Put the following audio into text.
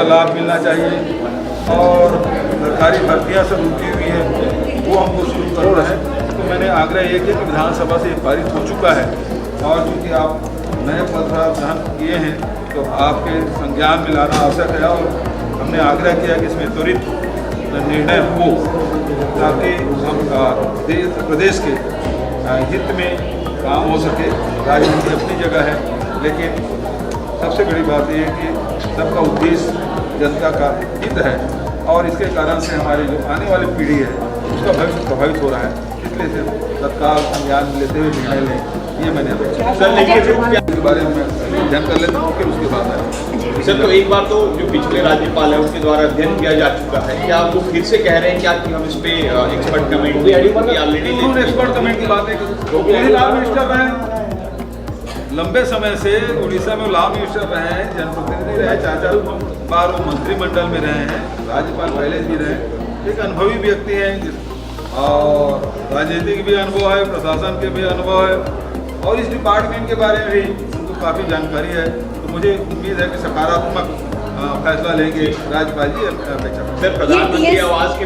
उसका लाभ मिलना चाहिए। और सरकारी भर्तियाँ सब रुकी हुई है, वो हमको शुरू करना है। तो मैंने आग्रह ये किया कि विधानसभा से पारित हो चुका है, और चूँकि आप नए पद ग्रहण किए हैं तो आपके संज्ञान में लाना आवश्यक है। और हमने आग्रह किया कि इसमें त्वरित निर्णय हो, ताकि हम प्रदेश के हित में काम हो सके। राजनीति अपनी जगह है, लेकिन सबसे बड़ी बात यह है कि सबका उद्देश्य जनता का हित है, और इसके कारण से हमारी जो आने वाली पीढ़ी है उसका भविष्य प्रभावित हो रहा है। इसलिए से तत्काल संज्ञान लेते हुए निर्णय लें, ये मैंने के बारे में अध्ययन कर लेता हूँ, फिर उसके बाद आए। सर, तो एक बार तो जो पिछले राज्यपाल है उसके द्वारा अध्ययन किया जा चुका है, क्या आप वो फिर से कह रहे हैं क्या कि हम इस पे expert comment already expert comment की बात है कि लॉ मिनिस्टर रहे लंबे समय से, उड़ीसा में लॉ मिनिस्टर रहे हैं, जनप्रतिनिधि रहे, 4 बार वो मंत्रिमंडल में रहे हैं, राज्यपाल पहले भी रहे, एक अनुभवी व्यक्ति हैं, और राजनीतिक भी अनुभव है, प्रशासन के भी अनुभव है, और इस डिपार्टमेंट के बारे में भी उनको काफ़ी जानकारी है। तो मुझे उम्मीद है कि सकारात्मक फैसला लेंगे राज्यपाल जी। अपेक्षा सर, प्रधानमंत्री आवास के